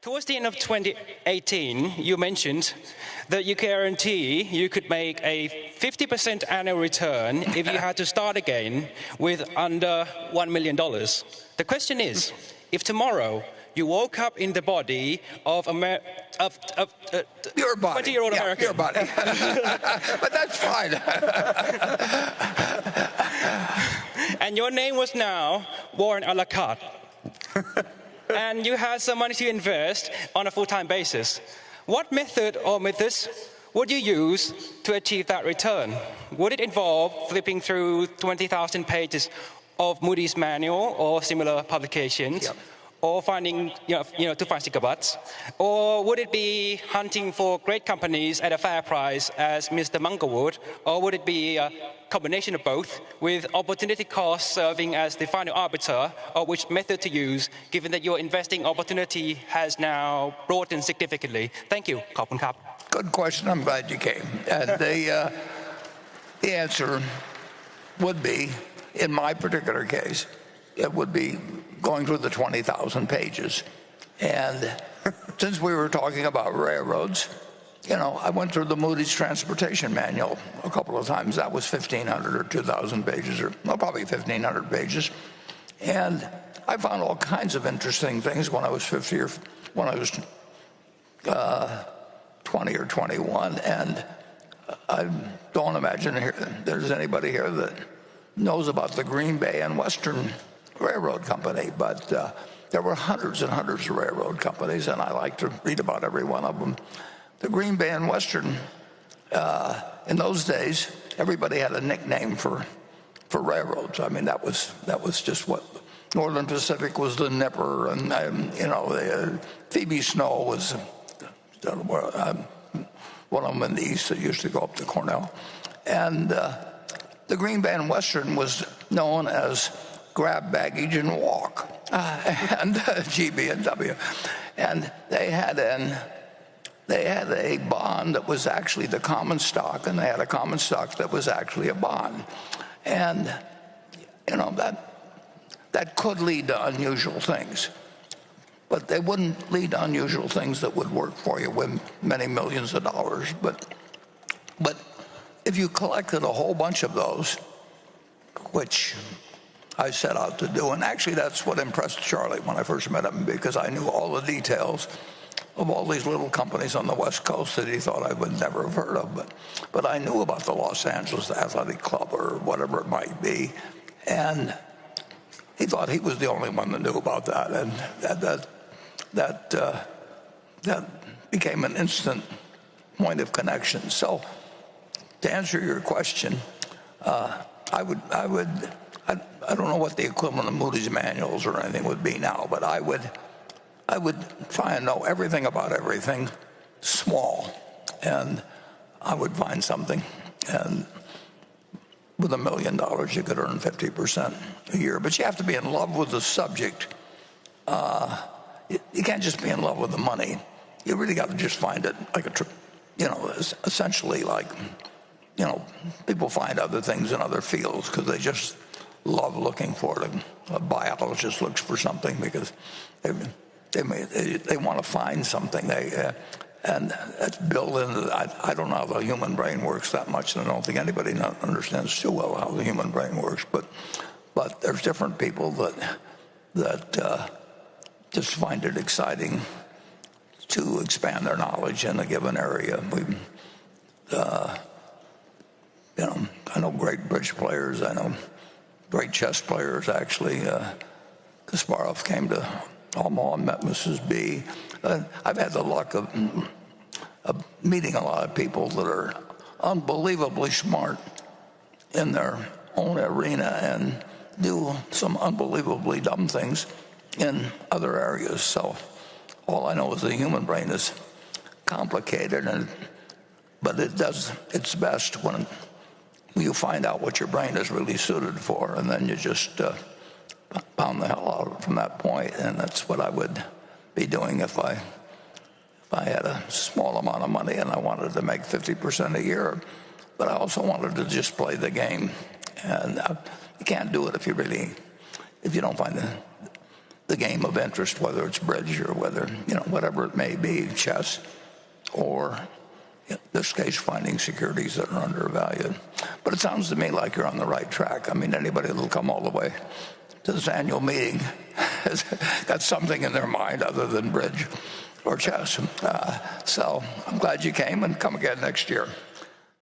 Towards the end of 2018, you mentioned that you guarantee you could make a 50% annual return if you had to start again with under $1 million. The question is, if tomorrow you woke up in the body of a 20-year-old American. Your body. But that's fine. And your name was now Warren a la carte. And you had some money to invest on a full-time basis. What method or methods would you use to achieve that return? Would it involve flipping through 20,000 pages of Moody's manual or similar publications? Yep. Or finding, to find sticker butts? Or would it be hunting for great companies at a fair price as Mr. Munger would? Or would it be a combination of both, with opportunity cost serving as the final arbiter of which method to use, given that your investing opportunity has now broadened significantly? Thank you. ขอบคุณครับ Good question. I'm glad you came. And the answer would be, in my particular case, it would be going through the 20,000 pages. And since we were talking about railroads, I went through the Moody's Transportation Manual a couple of times. That was 1,500 or 2,000 pages, or probably 1,500 pages. And I found all kinds of interesting things when I was 50 or when I was 20 or 21. And I don't imagine there's anybody here that knows about the Green Bay and Western Railroad Company, but there were hundreds and hundreds of railroad companies, and I like to read about every one of them. The Green Bay and Western, in those days, everybody had a nickname for railroads. I mean, that was just what Northern Pacific was, the Nipper, and Phoebe Snow was one of them in the east that used to go up to Cornell, and the Green Bay and Western was known as grab baggage and walk, and GB&W, and they had a bond that was actually the common stock, and they had a common stock that was actually a bond, and that could lead to unusual things, but they wouldn't lead to unusual things that would work for you with many millions of dollars. But if you collected a whole bunch of those, which I set out to do, and actually that's what impressed Charlie when I first met him, because I knew all the details of all these little companies on the West Coast that he thought I would never have heard of. But I knew about the Los Angeles Athletic Club or whatever it might be, and he thought he was the only one that knew about that, and that became an instant point of connection. So to answer your question, I don't know what the equivalent of Moody's manuals or anything would be now, but I would try and know everything about everything small, and I would find something. And with $1 million, you could earn 50% a year, but you have to be in love with the subject. You can't just be in love with the money. You really got to just find it like essentially like, people find other things in other fields because they just love looking for it. A biologist looks for something because they want to find something. And that's built into. I don't know how the human brain works that much, and I don't think anybody understands too well how the human brain works. But there's different people that just find it exciting to expand their knowledge in a given area. I know great bridge players. I know great chess players, actually. Kasparov came to Omaha and met Mrs. B. I've had the luck of meeting a lot of people that are unbelievably smart in their own arena and do some unbelievably dumb things in other areas. So all I know is the human brain is complicated, but it does its best when you find out what your brain is really suited for, and then you just pound the hell out of it from that point. And that's what I would be doing if I had a small amount of money and I wanted to make 50% a year. But I also wanted to just play the game, and you can't do it if you don't find the game of interest, whether it's bridge or whether, whatever it may be, chess, or in this case, finding securities that are undervalued. But it sounds to me like you're on the right track. I mean, anybody that'll come all the way to this annual meeting has got something in their mind other than bridge or chess. So I'm glad you came, and come again next year.